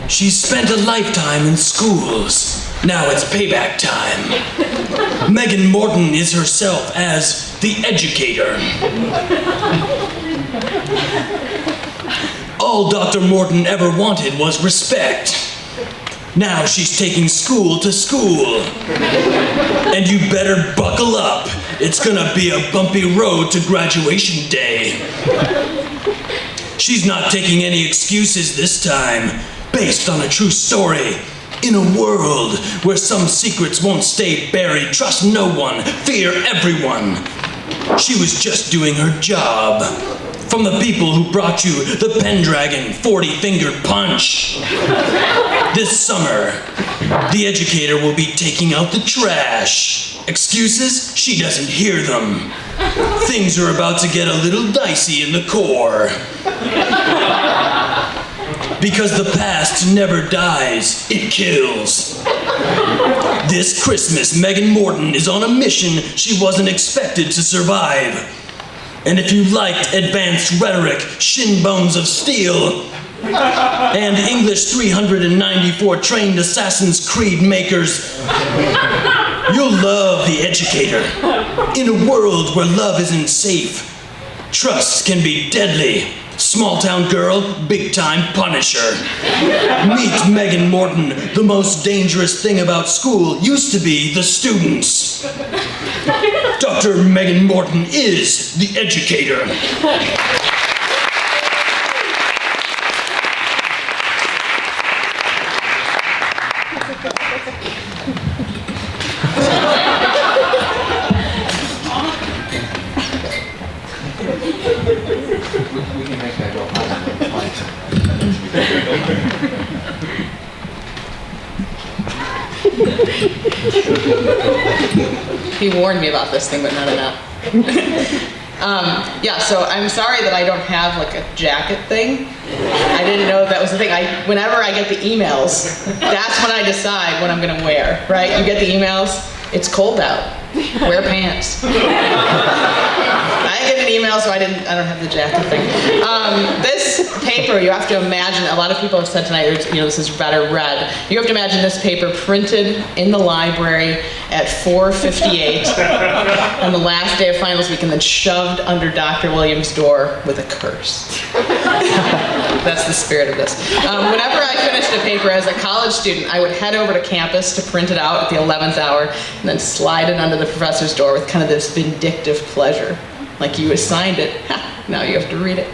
She's spent a lifetime in schools. Now it's payback time. Megan Morton is herself as the educator. All Dr. Morton ever wanted was respect. Now she's taking school to school. And you better buckle up. It's gonna be a bumpy road to graduation day. She's not taking any excuses this time, based on a true story. In a world where some secrets won't stay buried, trust no one, fear everyone. She was just doing her job. From the people who brought you the Pendragon 40-finger punch. This summer, the educator will be taking out the trash. Excuses? She doesn't hear them. Things are about to get a little dicey in the core. Because the past never dies, it kills. This Christmas, Megan Morton is on a mission she wasn't expected to survive. And if you liked advanced rhetoric, shin bones of steel, and English 394 trained Assassin's Creed makers, you'll love The Educator. In a world where love isn't safe, trust can be deadly. Small town girl, big time punisher. Meet Megan Morton. The most dangerous thing about school used to be the students. Dr. Megan Morton is the educator. We can make that go He warned me about this thing, but not enough. Yeah, so I'm sorry that I don't have like a jacket thing. I didn't know that was the thing. Whenever I get the emails, that's when I decide what I'm gonna wear, right? You get the emails, it's cold out, wear pants. I didn't get an email, so I don't have the jacket thing. This paper, you have to imagine, a lot of people have said tonight, this is better read. You have to imagine this paper printed in the library at 4:58 on the last day of finals week and then shoved under Dr. Williams' door with a curse. That's the spirit of this. Whenever I finished a paper as a college student, I would head over to campus to print it out at the 11th hour and then slide it under the professor's door with kind of this vindictive pleasure. Like, you assigned it, now you have to read it.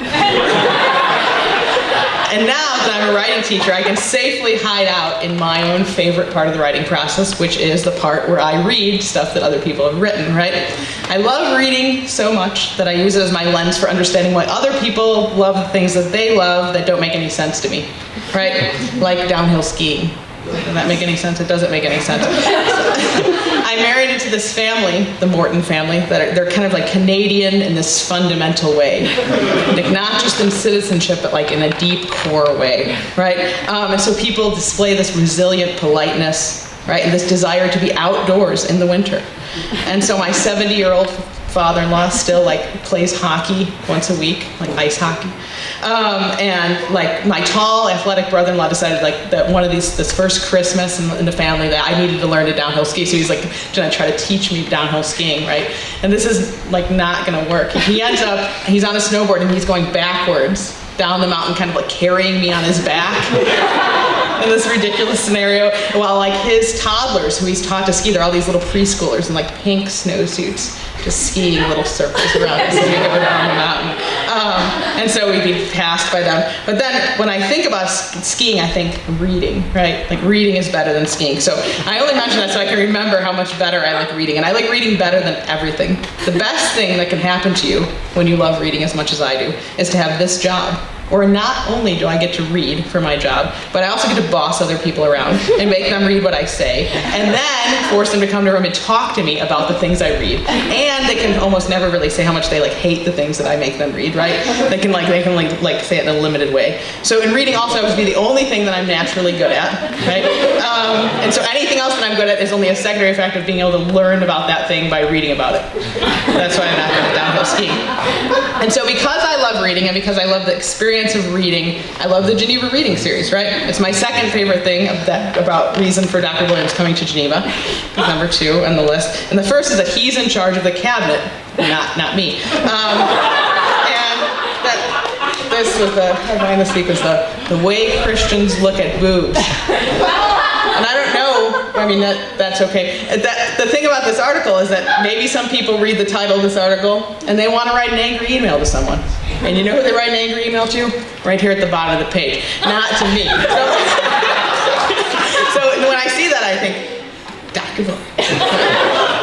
And now that I'm a writing teacher, I can safely hide out in my own favorite part of the writing process, which is the part where I read stuff that other people have written, right? I love reading so much that I use it as my lens for understanding why other people love the things that they love that don't make any sense to me, right? Like downhill skiing. Does that make any sense? It doesn't make any sense. I married into this family, the Morton family, they're kind of like Canadian in this fundamental way. Like, not just in citizenship, but like in a deep core way, right? And so people display this resilient politeness, right? And this desire to be outdoors in the winter. And so my 70-year-old father-in-law still like plays hockey once a week, like ice hockey. And like my tall athletic brother-in-law decided like that this first Christmas in the family that I needed to learn to downhill ski. So he's like gonna try to teach me downhill skiing, right? And this is like not gonna work. He ends up, he's on a snowboard and he's going backwards down the mountain, kind of like carrying me on his back. In this ridiculous scenario, while like his toddlers, who he's taught to ski, they're all these little preschoolers in like pink snowsuits, just skiing little circles around us as we go down the mountain. And so we'd be passed by them. But then when I think about skiing, I think reading, right? Like, reading is better than skiing. So I only mention that so I can remember how much better I like reading. And I like reading better than everything. The best thing that can happen to you when you love reading as much as I do is to have this job. Or not only do I get to read for my job, but I also get to boss other people around and make them read what I say, and then force them to come to a room and talk to me about the things I read. And they can almost never really say how much they like hate the things that I make them read, right? They can say it in a limited way. So in reading also happens to be the only thing that I'm naturally good at, right? And so anything else that I'm good at is only a secondary effect of being able to learn about that thing by reading about it. That's why I'm not good at downhill skiing. And so because I love reading and because I love the experience of reading, I love the Geneva reading series, right? It's my second favorite thing about reason for Dr. Williams coming to Geneva. Number 2 on the list. And the first is that he's in charge of the cabinet, not me. And that this was the headline this week was the way Christians look at boobs. And I don't know, I mean, that's okay. The thing about this article is that maybe some people read the title of this article and they want to write an angry email to someone. And you know who they write an angry email to? Right here at the bottom of the page. Not to me. So when I see that, I think, Dr. Williams.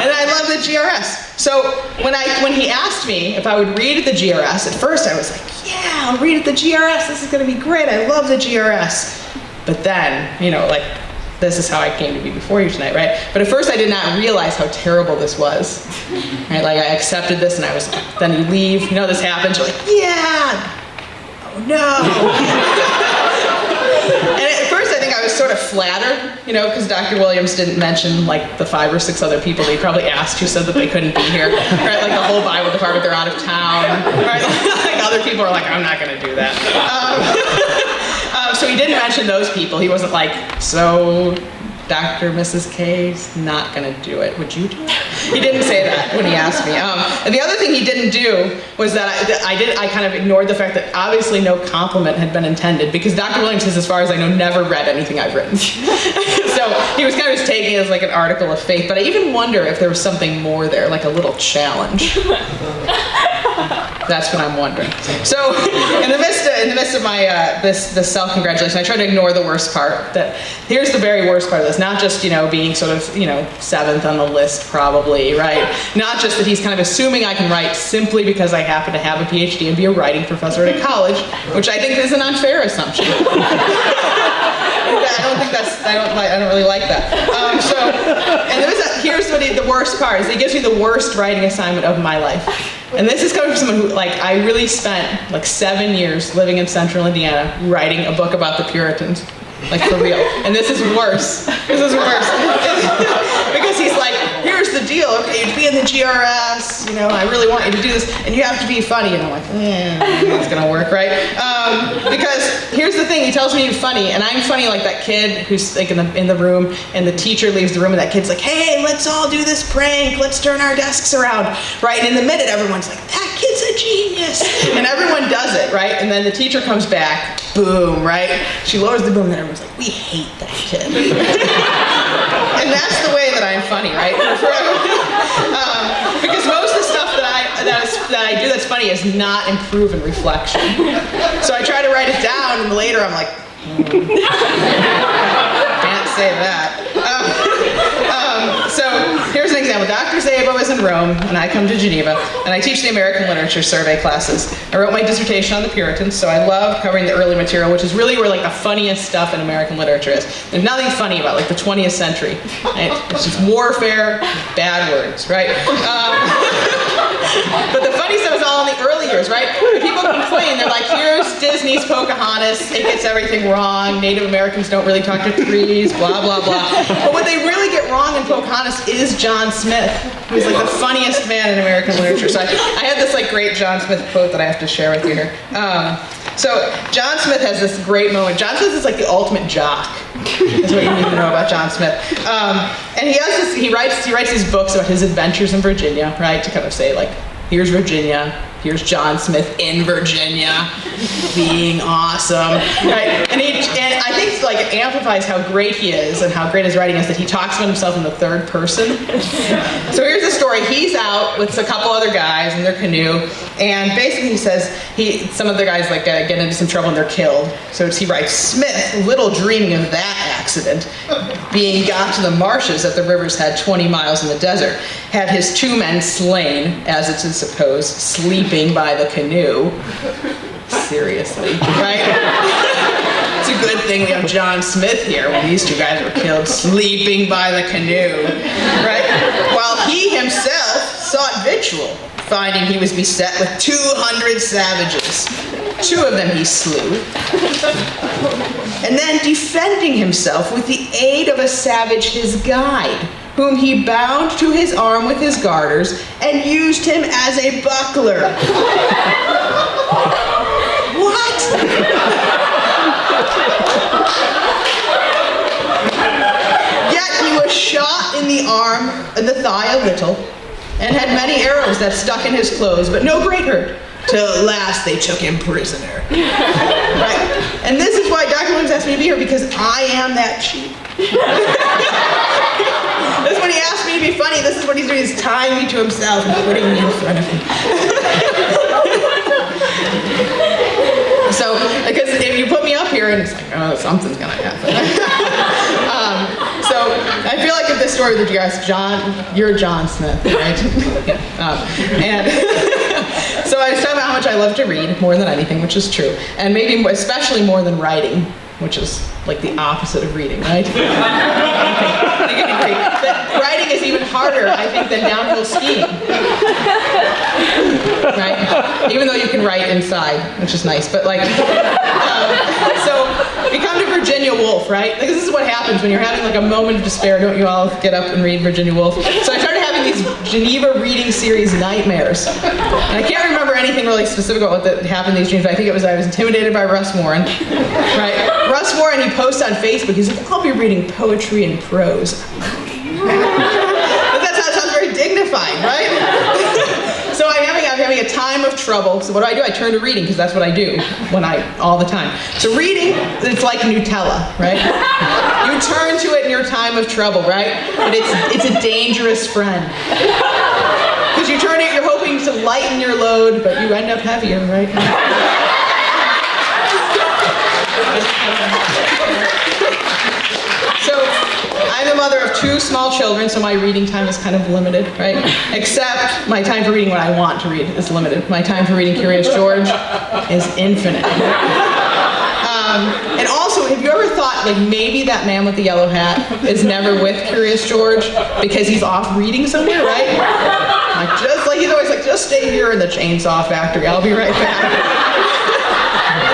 And I love the GRS. So when he asked me if I would read the GRS, at first I was like, yeah, I'll read the GRS. This is going to be great. I love the GRS. But then, this is how I came to be before you tonight, right? But at first I did not realize how terrible this was. Right? Like I accepted this and I was like, then you leave, this happens, you're like, yeah, oh no. And at first I think I was sort of flattered, because Dr. Williams didn't mention like the 5 or 6 other people they probably asked who said that they couldn't be here, right? Like the whole Bible department, they're out of town, right? Like other people are like, I'm not gonna do that. So he didn't mention those people. He wasn't like, so Dr. Mrs. K's not gonna do it. Would you do it? He didn't say that when he asked me. And the other thing he didn't do was that I kind of ignored the fact that obviously no compliment had been intended because Dr. Williams has, as far as I know, never read anything I've written. So he was kind of just taking it as like an article of faith. But I even wonder if there was something more there, like a little challenge. That's what I'm wondering. So, in the midst of my this self-congratulation, I try to ignore the worst part. That here's the very worst part of this. Not just being sort of 7th on the list probably, right? Not just that he's kind of assuming I can write simply because I happen to have a PhD and be a writing professor at a college, which I think is an unfair assumption. I don't really like that. Here's what the worst part is. He gives me the worst writing assignment of my life. And this is coming from someone who, I really spent 7 years living in central Indiana writing a book about the Puritans. For real. And this is worse. Because he's like, here's the deal. Okay, you'd be in the GRS, I really want you to do this, and you have to be funny. And I'm like, it's gonna work, right? Because here's the thing, he tells me I'm funny, and I'm funny like that kid who's in the room, and the teacher leaves the room, and that kid's like, hey, let's all do this prank, let's turn our desks around, right? And in the minute, everyone's like, that kid's a genius. And everyone does it, right? And then the teacher comes back, boom, right? She lowers the boom, and everyone's like, we hate that kid. And that's the way that I'm funny, right? Because most of the stuff that I do that's funny is not improve in reflection. So I try to write it down, and later I'm like, can't say that. So here's an example. Dr. Szabo is in Rome, and I come to Geneva, and I teach the American Literature survey classes. I wrote my dissertation on the Puritans, so I love covering the early material, which is really where the funniest stuff in American literature is. There's nothing funny about the 20th century. Right? It's just warfare, bad words, right? But the funny stuff is all in the early years, right? When people complain, they're like, here's Disney's Pocahontas, it gets everything wrong, Native Americans don't really talk to trees, blah, blah, blah. But what they really get wrong in Pocahontas is John Smith, who's the funniest man in American literature. So I had this great John Smith quote that I have to share with you here. So John Smith has this great moment. John Smith is the ultimate jock. That's what you need to know about John Smith. And he writes these books about his adventures in Virginia, right? To kind of say here's Virginia, here's John Smith in Virginia, being awesome, right? And I think it amplifies how great he is and how great his writing is that he talks about himself in the third person. So here's the story. He's out with a couple other guys in their canoe, and basically he says some of the guys get into some trouble and they're killed. So he writes, Smith, little dreaming of that accident, being got to the marshes at the river's head 20 miles in the desert, had his 2 men slain, as it is supposed, sleeping by the canoe. Seriously, right? It's a good thing we have John Smith here when these 2 guys were killed sleeping by the canoe, right? While he himself sought victual, finding he was beset with 200 savages. 2 of them he slew. And then defending himself with the aid of a savage, his guide, whom he bound to his arm with his garters and used him as a buckler. What? Yet he was shot in the arm and the thigh a little, and had many arrows that stuck in his clothes, but no great hurt, till at last they took him prisoner. Right? And this is why Dr. Williams asked me to be here, because I am that sheep. This is when he asked me to be funny. This is what he's doing, is tying me to himself and putting me in front of him. So, because if you put me up here and it's like, oh, something's gonna happen. So, I feel like if this story that you asked, John, you're John Smith, right? And so I was talking about how much I love to read, more than anything, which is true. And maybe especially more than writing, which is like the opposite of reading, right? I think you'd agree. That writing is even harder, I think, than downhill skiing. Right? Even though you can write inside, which is nice. But like, so we come to Virginia Woolf, right? Like, this is what happens when you're having like a moment of despair. Don't you all get up and read Virginia Woolf? So I started having these Geneva reading series nightmares. And I can't remember anything really specific about what happened in these dreams, but I think it was I was intimidated by Russ Warren, right? Russ Warren, he posts on Facebook, he's like, I'll be reading poetry and prose. But that sounds very dignified, right? So I'm having a time of trouble. So what do? I turn to reading, because that's what I do all the time. So reading, it's like Nutella, right? You turn to it in your time of trouble, right? But it's a dangerous friend. Because you turn to it, you're hoping to lighten your load, but you end up heavier, right? So, I'm the mother of 2 small children, so my reading time is kind of limited, right? Except my time for reading what I want to read is limited. My time for reading Curious George is infinite. And also, have you ever thought, like, maybe that man with the yellow hat is never with Curious George because he's off reading somewhere, right? Like he's always like, just stay here in the chainsaw factory, I'll be right back. And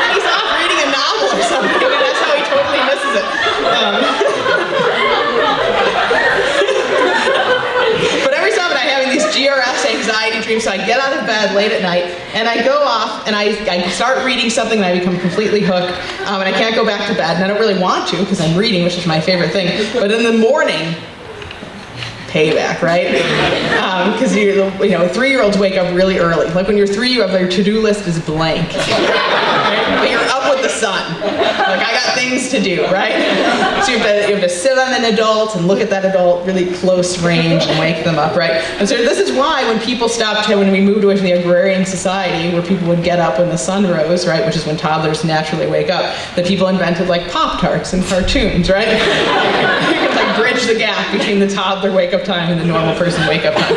then he's off reading a novel or something, and that's how he totally misses it. But every so often I'm having these GRS anxiety dreams, so I get out of bed late at night, and I go off, and I start reading something, and I become completely hooked, and I can't go back to bed, and I don't really want to, because I'm reading, which is my favorite thing, but in the morning, payback, right? Because 3-year-olds wake up really early. Like when you're 3, you have your to-do list is blank. Right? But you're up with the sun. Like, I got things to do, right? So you have to sit on an adult and look at that adult really close range and wake them up, right? And so this is why when we moved away from the agrarian society where people would get up when the sun rose, right, which is when toddlers naturally wake up, that people invented like Pop-Tarts and cartoons, right? You could like bridge the gap between the toddler wake-up time and the normal person wake-up time.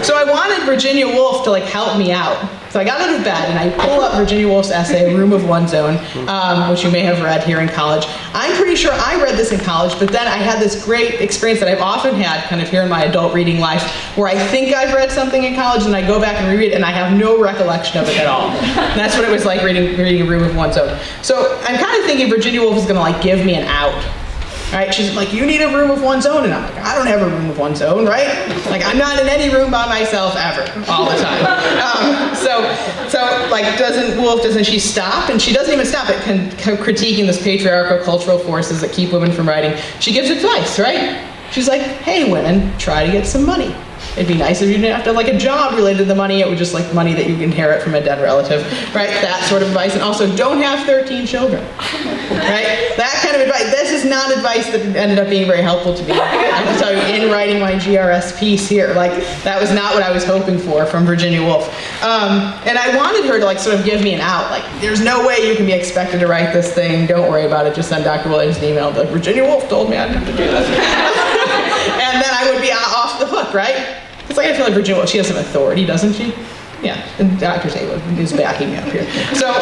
So I wanted Virginia Woolf to like help me out. So I got out of bed and I pull up Virginia Woolf's essay, Room of One's Own, which you may have read here in college. I'm pretty sure I read this in college, but then I had this great experience that I've often had kind of here in my adult reading life, where I think I've read something in college and I go back and reread it and I have no recollection of it at all. And that's what it was like reading A Room of One's Own. So I'm kind of thinking Virginia Woolf is gonna like give me an out. Right? She's like, you need a room of one's own. And I'm like, I don't have a room of one's own, right? Like, I'm not in any room by myself ever, all the time. Doesn't she stop? And she doesn't even stop at critiquing this patriarchal cultural forces that keep women from writing. She gives advice, right? She's like, hey, women, try to get some money. It'd be nice if you didn't have to have like a job related to the money. It would just like money that you inherit from a dead relative, right? That sort of advice. And also, don't have 13 children, right? That kind of advice. This is not advice that ended up being very helpful to me. I can tell you, in writing my GRS piece here, like that was not what I was hoping for from Virginia Woolf. And I wanted her to like sort of give me an out. Like, there's no way you can be expected to write this thing. Don't worry about it. Just send Dr. Williams an email. Like, Virginia Woolf told me I didn't have to do this. And then I would be off the hook, right? It's like I feel like Virginia Woolf, she has some authority, doesn't she? Yeah, and Dr. Taylor is backing me up here. So,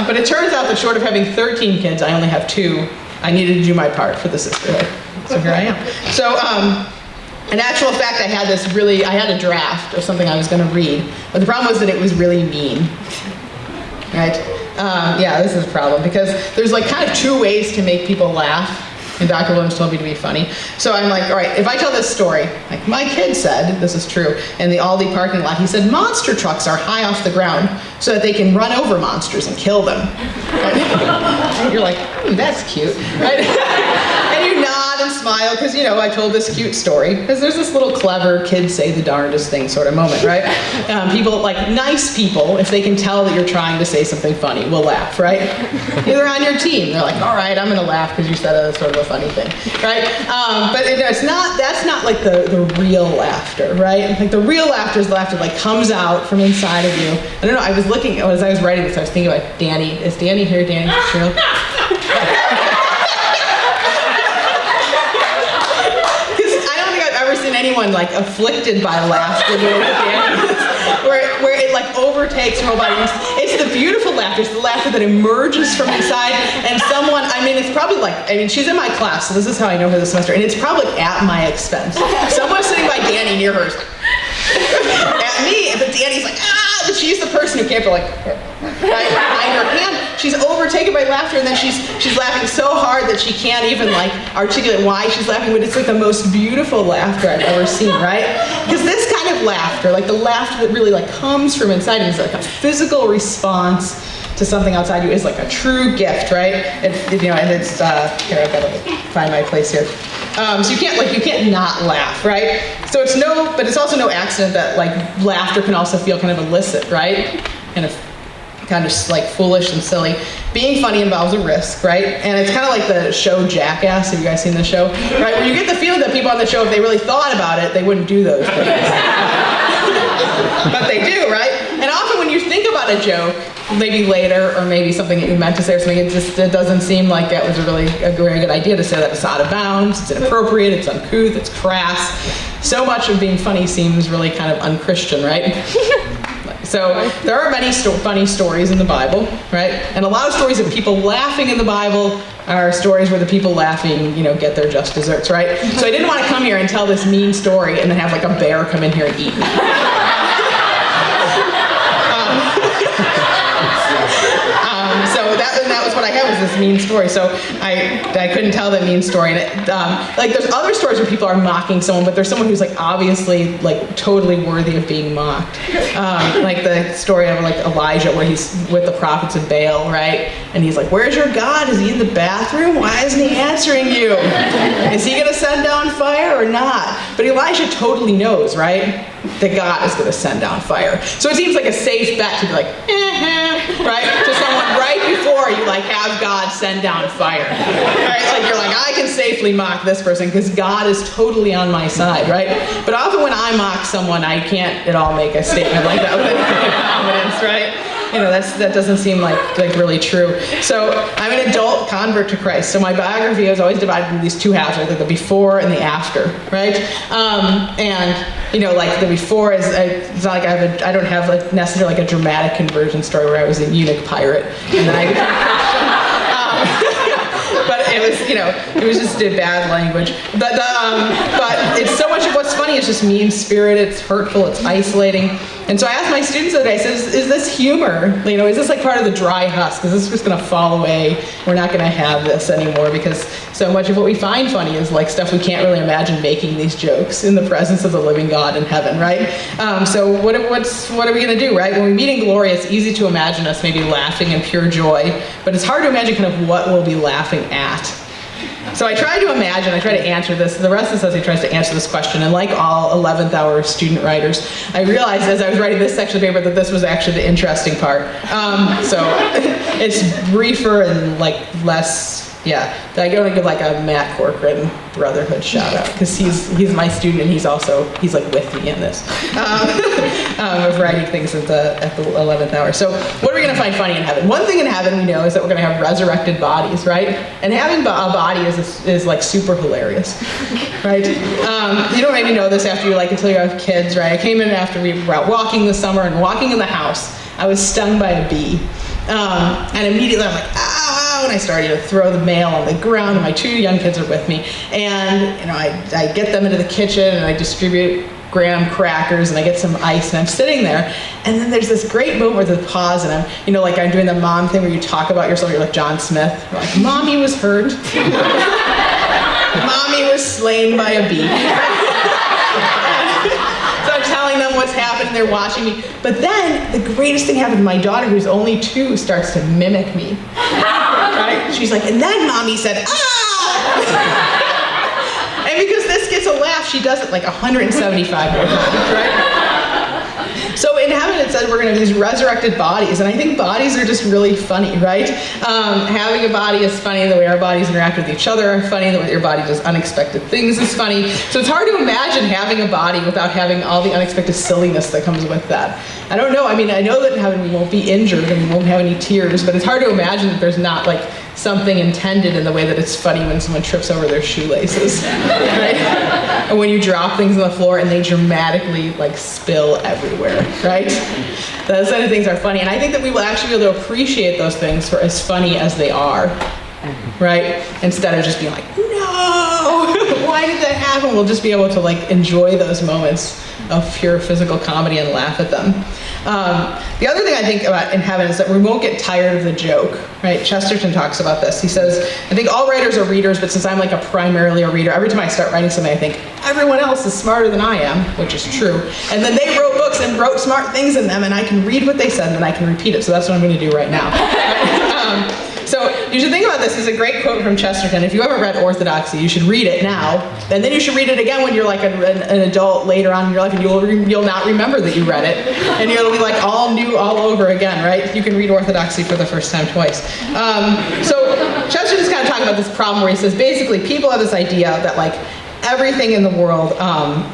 but it turns out that short of having 13 kids, I only have 2. I needed to do my part for the sisterhood. So here I am. So, in actual fact, I had a draft of something I was going to read, but the problem was that it was really mean. Right? Yeah, this is a problem, because there's like kind of 2 ways to make people laugh. And Dr. Williams told me to be funny. So I'm like, all right, if I tell this story, like my kid said, this is true, in the Aldi parking lot, he said, monster trucks are high off the ground so that they can run over monsters and kill them. And you're like, that's cute, right? And you nod and smile because, you know, I told this cute story. Because there's this little clever kids say the darndest thing sort of moment, right? People, like nice people, if they can tell that you're trying to say something funny, will laugh, right? They're on your team. They're like, all right, I'm going to laugh because you said a sort of a funny thing, right? But that's not like the real laughter, right? Like the real laughter is the laughter that like comes out from inside of you. I don't know, I was looking, as I was writing this, I was thinking about Danny. Is Danny here? Danny Fitzgerald? Anyone like afflicted by laughter where it like overtakes her whole body. It's the beautiful laughter. It's the laughter that emerges from inside. And someone, I mean, it's probably like, I mean, she's in my class, so this is how I know her this semester, and it's probably at my expense. Someone's sitting by Danny near her, at me, but Danny's like, ah, but she's the person who can't be like, right behind her hand. She's overtaken by laughter, and then she's laughing so hard that she can't even like articulate why she's laughing, but it's like the most beautiful laughter I've ever seen, right? Because this kind of laughter, like the laughter that really like comes from inside you, is like a physical response to something outside you, is like a true gift, right? You know, and it's here, I've got to find my place here. So you can't not laugh, right? So but it's also no accident that like laughter can also feel kind of illicit, right? And kind of like foolish and silly. Being funny involves a risk, right? And it's kind of like the show Jackass. Have you guys seen the show? Right? Where you get the feeling that people on the show, if they really thought about it, they wouldn't do those things. But they do, right? And often when you think about a joke, maybe later, or maybe something that you meant to say or something, it doesn't seem like that was a very good idea to say that. It's out of bounds, it's inappropriate, it's uncouth, it's crass. So much of being funny seems really kind of unchristian, right? So there are many funny stories in the Bible, right? And a lot of stories of people laughing in the Bible are stories where the people laughing, you know, get their just desserts, right? So I didn't want to come here and tell this mean story and then have like a bear come in here and eat me. So that was what I had, was this mean story. So I couldn't tell that mean story. And like there's other stories where people are mocking someone, but there's someone who's like obviously like totally worthy of being mocked. Like the story of like Elijah, where he's with the prophets of Baal, right? And he's like, "Where's your God? Is he in the bathroom? Why isn't he answering you? Is he gonna send down fire or not?" But Elijah totally knows, right, that God is gonna send down fire. So it seems like a safe bet to be like, right, to someone right before you like have God send down fire, right? Like you're like, I can safely mock this person because God is totally on my side, right? But often when I mock someone, I can't at all make a statement like that with any confidence, right? You know, that doesn't seem like really true. So I'm an adult convert to Christ. So my biography is always divided into these two halves, right? Like the before and the after, right? And you know, like the before is, it's not like I don't have like necessarily like a dramatic conversion story where I was a eunuch pirate and then I became but it was, you know, it was just bad language. But it's so much of what's funny is just mean-spirited, it's hurtful, it's isolating. And so I asked my students the other day, I said, is this humor? You know, is this like part of the dry husk? Is this just going to fall away? We're not going to have this anymore because so much of what we find funny is like stuff we can't really imagine making these jokes in the presence of the living God in heaven, right? So what are we going to do, right? When we meet in glory, it's easy to imagine us maybe laughing in pure joy, but it's hard to imagine kind of what we'll be laughing at. So I try to answer this. The rest of the essay tries to answer this question, and like all 11th hour student writers, I realized as I was writing this section of the paper that this was actually the interesting part. So it's briefer and like less, yeah. I go to give like a Matt Corcoran Brotherhood shout out because he's my student and he's like with me in this of writing things at the 11th hour. So what are we going to find funny in heaven? One thing in heaven we know is that we're going to have resurrected bodies, right? And having a body is like super hilarious, right? You don't maybe know this until you have kids, right? I came in after we were out walking this summer, and walking in the house, I was stung by a bee. And immediately I'm like, ow, and I started to throw the mail on the ground, and my two young kids are with me. And, you know, I get them into the kitchen, and I distribute graham crackers, and I get some ice, and I'm sitting there, and then there's this great moment where there's a pause, and I'm doing the mom thing where you talk about yourself, you're like John Smith, you're like, Mommy was hurt. Mommy was slain by a bee. So I'm telling them what's happening, they're watching me. But then, the greatest thing happened, my daughter, who's only 2, starts to mimic me. Right? She's like, and then Mommy said, ah! And because this gets a laugh, she does it like 175 more times, right? So in heaven it says we're going to have these resurrected bodies, and I think bodies are just really funny, right? Having a body is funny, the way our bodies interact with each other are funny, the way your body does unexpected things is funny. So it's hard to imagine having a body without having all the unexpected silliness that comes with that. I don't know, I mean, I know that in heaven we won't be injured and we won't have any tears, but it's hard to imagine that there's not like something intended in the way that it's funny when someone trips over their shoelaces, right? And when you drop things on the floor and they dramatically like spill everywhere, right? Those kind of things are funny, and I think that we will actually be able to appreciate those things for as funny as they are, right? Instead of just being like, no, why did that happen? We'll just be able to like enjoy those moments of pure physical comedy and laugh at them. The other thing I think about in heaven is that we won't get tired of the joke, right? Chesterton talks about this. He says, I think all writers are readers, but since I'm like primarily a reader, every time I start writing something, I think, everyone else is smarter than I am, which is true. And then they wrote books and wrote smart things in them, and I can read what they said, and then I can repeat it. So that's what I'm going to do right now. So you should think about this. There's a great quote from Chesterton. If you haven't read Orthodoxy, you should read it now. And then you should read it again when you're like an adult later on in your life, and you'll not remember that you read it. And it'll be like all new all over again, right? You can read Orthodoxy for the first time twice. So Chesterton's kind of talking about this problem where he says, basically, people have this idea that like, everything in the world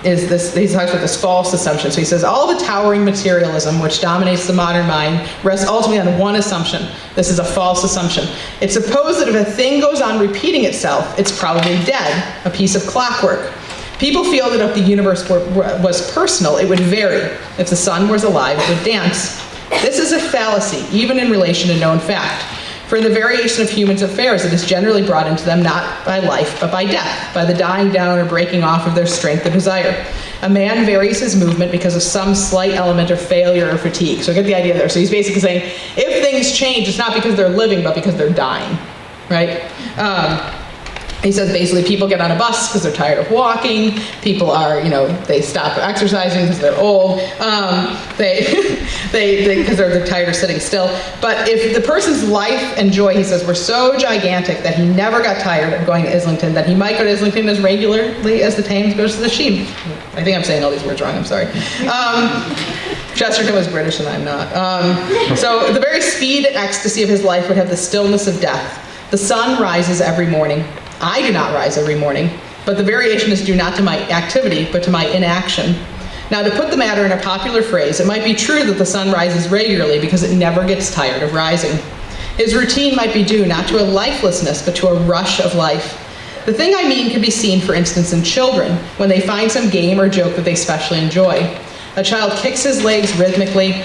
is this, he talks about this false assumption. So he says, all the towering materialism which dominates the modern mind rests ultimately on one assumption. This is a false assumption. It supposes that if a thing goes on repeating itself, it's probably dead, a piece of clockwork. People feel that if the universe was personal, it would vary. If the sun was alive, it would dance. This is a fallacy, even in relation to known fact. For in the variation of human affairs, it is generally brought into them not by life, but by death, by the dying down or breaking off of their strength or desire. A man varies his movement because of some slight element of failure or fatigue. So get the idea there. So he's basically saying, if things change, it's not because they're living, but because they're dying, right? He says basically people get on a bus because they're tired of walking. People are, they stop exercising because they're old. Because they're tired of sitting still. But if the person's life and joy, he says, were so gigantic that he never got tired of going to Islington, that he might go to Islington as regularly as the Thames goes to the Sheen. I think I'm saying all these words wrong, I'm sorry. Chesterton was British and I'm not. So the very speed and ecstasy of his life would have the stillness of death. The sun rises every morning. I do not rise every morning, but the variation is due not to my activity, but to my inaction. Now, to put the matter in a popular phrase, it might be true that the sun rises regularly because it never gets tired of rising. His routine might be due not to a lifelessness, but to a rush of life. The thing I mean can be seen, for instance, in children, when they find some game or joke that they specially enjoy. A child kicks his legs rhythmically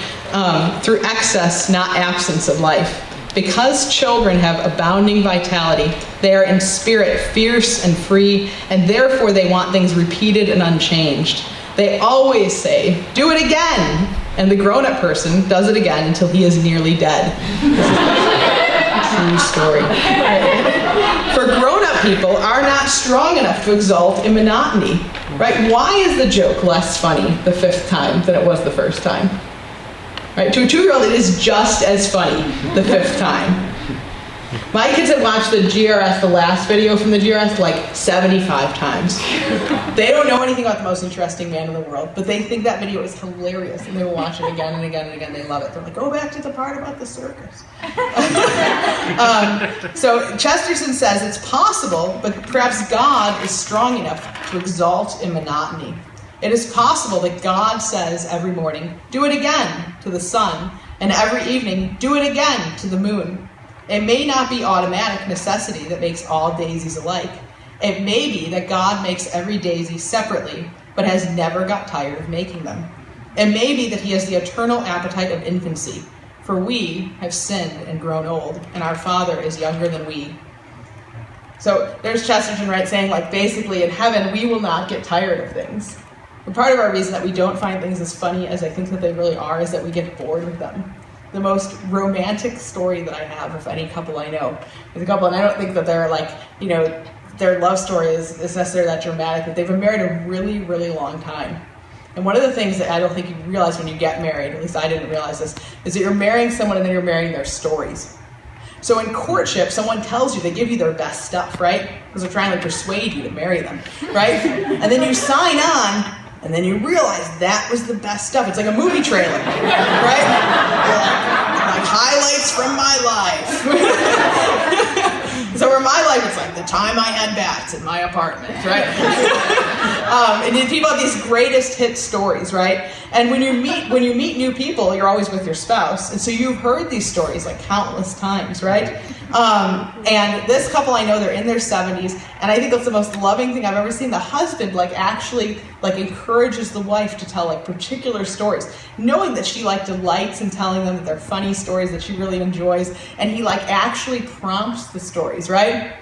through excess, not absence of life. Because children have abounding vitality, they are in spirit fierce and free, and therefore they want things repeated and unchanged. They always say, do it again, and the grown-up person does it again until he is nearly dead. This is a true story. For grown-up people are not strong enough to exult in monotony, right? Why is the joke less funny the 5th time than it was the first time? Right? To a 2-year-old, it is just as funny the 5th time. My kids have watched the GRS, the last video from the GRS, like 75 times. They don't know anything about the most interesting man in the world, but they think that video is hilarious, and they will watch it again and again and again. They love it. They're like, go back to the part about the circus. So Chesterton says it's possible, but perhaps God is strong enough to exalt in monotony. It is possible that God says every morning, do it again to the sun, and every evening, do it again to the moon. It may not be automatic necessity that makes all daisies alike. It may be that God makes every daisy separately, but has never got tired of making them. It may be that he has the eternal appetite of infancy, for we have sinned and grown old, and our Father is younger than we. So there's Chesterton, right, saying like basically in heaven we will not get tired of things. But part of our reason that we don't find things as funny as I think that they really are is that we get bored with them. The most romantic story that I have of any couple I know is a couple, and I don't think that they're like, their love story is necessarily that dramatic, but they've been married a really, really long time. And one of the things that I don't think you realize when you get married, at least I didn't realize this, is that you're marrying someone and then you're marrying their stories. So in courtship, someone tells you, they give you their best stuff, right? Because they're trying to persuade you to marry them, right? And then you sign on, and then you realize that was the best stuff. It's like a movie trailer, right? Like highlights from my life. So for my life, it's like the time I had bats in my apartment, right? And then people have these greatest hit stories, right? And when you meet new people, you're always with your spouse, and so you've heard these stories like countless times, right? And this couple, I know they're in their 70s, and I think that's the most loving thing I've ever seen. The husband actually encourages the wife to tell particular stories, knowing that she delights in telling them, that they're funny stories that she really enjoys, and he actually prompts the stories, right?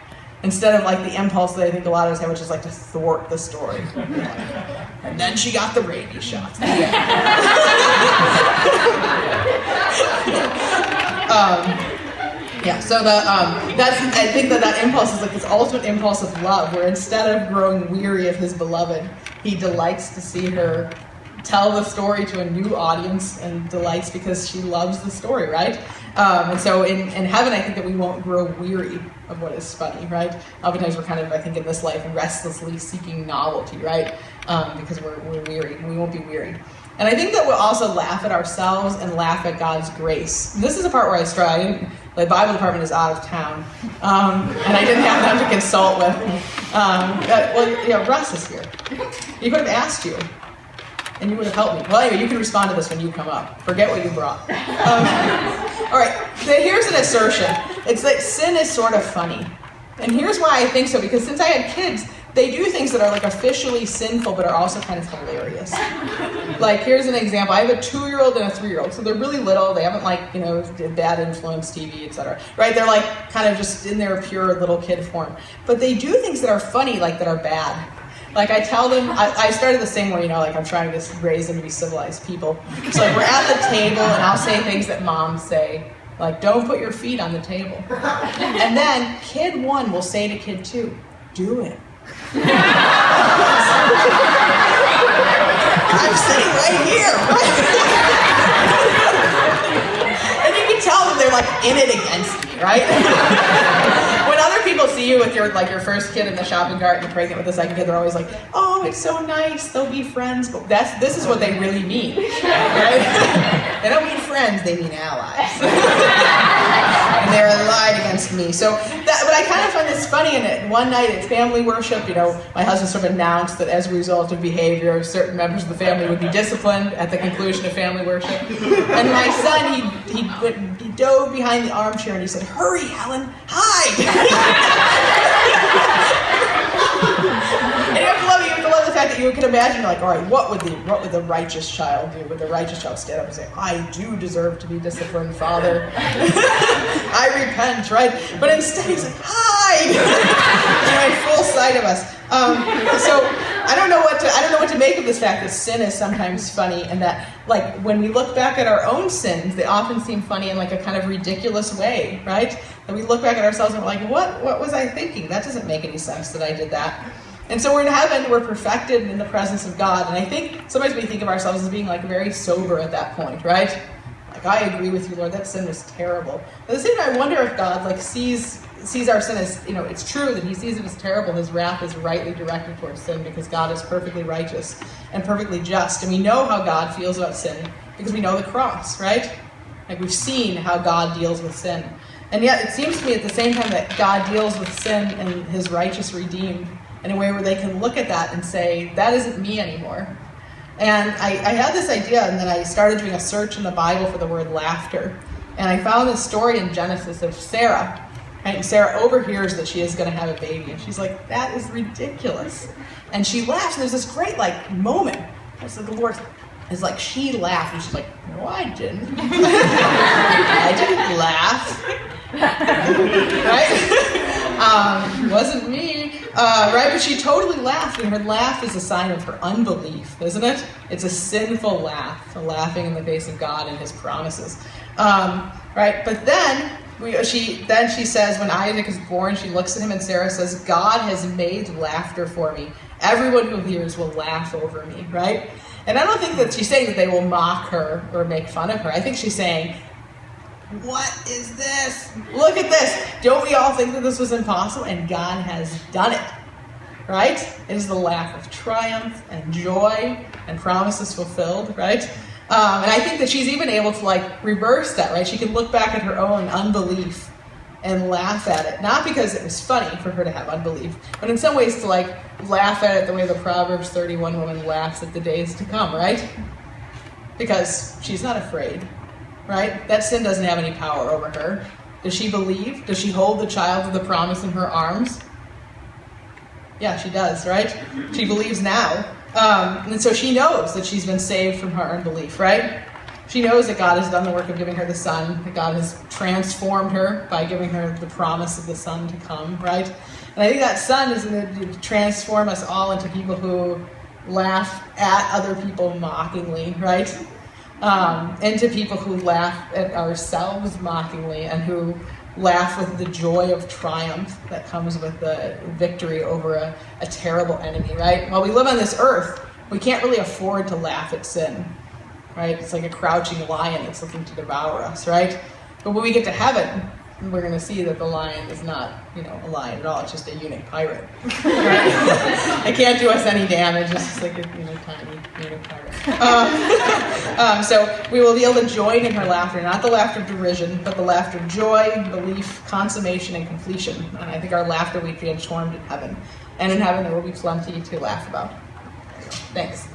Instead of the impulse that I think a lot of us have, which is to thwart the story. And then she got the rabies shot. So I think that impulse is this ultimate impulse of love, where instead of growing weary of his beloved, he delights to see her tell the story to a new audience, and delights because she loves the story, right? And so in heaven, I think that we won't grow weary of what is funny, right? Oftentimes we're kind of, I think, in this life restlessly seeking novelty, right? Because we're weary, and we won't be weary. And I think that we'll also laugh at ourselves and laugh at God's grace. And this is the part where I struggle. The Bible department is out of town, and I didn't have them to consult with. Russ is here. He could have asked you, and you would have helped me. Well, anyway, you can respond to this when you come up. Forget what you brought. All right, so here's an assertion. It's that sin is sort of funny. And here's why I think so, because since I had kids, they do things that are officially sinful, but are also kind of hilarious. Here's an example. I have a 2-year-old and a 3-year-old, so they're really little. They haven't bad influence TV, etc. Right? They're kind of just in their pure little kid form. But they do things that are funny, that are bad. I tell them, I started this thing where, I'm trying to raise them to be civilized people. So we're at the table, and I'll say things that moms say, don't put your feet on the table. And then kid 1 will say to kid 2, do it. I'm sitting right here. And you can tell that they're in it against me, right? When other people see you with your first kid in the shopping cart and you're pregnant with the second kid, they're always oh, it's so nice, they'll be friends. But this is what they really mean, right? They don't mean friends, they mean allies. And they're allied against me. But I kind of find this funny. And one night at family worship, my husband sort of announced that as a result of behavior, certain members of the family would be disciplined at the conclusion of family worship. And my son, he dove behind the armchair and he said, "Hurry, Helen, hide!" And you have to love the fact that you can imagine, all right, what would the righteous child do? Would the righteous child stand up and say, "I do deserve to be disciplined, Father. I repent," right? But instead he's "Hide!" In full sight of us. So I don't know what to make of this fact that sin is sometimes funny, and that when we look back at our own sins, they often seem funny in a kind of ridiculous way, right? And we look back at ourselves and we're what was I thinking? That doesn't make any sense that I did that. And so we're in heaven, we're perfected in the presence of God. And I think sometimes we think of ourselves as being very sober at that point, right? I agree with you, Lord, that sin was terrible. At the same time, I wonder if God sees our sin as, it's true that he sees it as terrible. His wrath is rightly directed towards sin because God is perfectly righteous and perfectly just. And we know how God feels about sin because we know the cross, right? We've seen how God deals with sin. And yet it seems to me at the same time that God deals with sin and his righteous redeemed in a way where they can look at that and say, that isn't me anymore. And I had this idea, and then I started doing a search in the Bible for the word laughter. And I found this story in Genesis of Sarah. Right? And Sarah overhears that she is going to have a baby. And she's like, that is ridiculous. And she laughs, and there's this great moment. It's the Lord is she laughed, and she's like, no, I didn't. I didn't laugh. Right? It wasn't me. Right? But she totally laughed, and her laugh is a sign of her unbelief, isn't it? It's a sinful laugh, a laughing in the face of God and his promises. Right? But then Then she says, when Isaac is born, she looks at him and Sarah says, God has made laughter for me. Everyone who hears will laugh over me, right? And I don't think that she's saying that they will mock her or make fun of her. I think she's saying, what is this? Look at this. Don't we all think that this was impossible? And God has done it, right? It is the laugh of triumph and joy and promises fulfilled, right? And I think that she's even able to reverse that, right? She can look back at her own unbelief and laugh at it. Not because it was funny for her to have unbelief, but in some ways to laugh at it the way the Proverbs 31 woman laughs at the days to come, right? Because she's not afraid, right? That sin doesn't have any power over her. Does she believe? Does she hold the child of the promise in her arms? Yeah, she does, right? She believes now. And so she knows that she's been saved from her unbelief, right? She knows that God has done the work of giving her the Son, that God has transformed her by giving her the promise of the Son to come, right? And I think that Son is going to transform us all into people who laugh at other people mockingly, right? Into people who laugh at ourselves mockingly and who laugh with the joy of triumph that comes with the victory over a terrible enemy, right? While we live on this earth, we can't really afford to laugh at sin, right? It's like a crouching lion that's looking to devour us, right? But when we get to heaven, we're going to see that the lion is not, a lion at all. It's just a eunuch pirate. Right? It can't do us any damage. It's just like a tiny eunuch pirate. So we will be able to join in her laughter, not the laughter of derision, but the laughter of joy, belief, consummation, and completion. And I think our laughter will be transformed in heaven. And in heaven there will be plenty to laugh about. Thanks.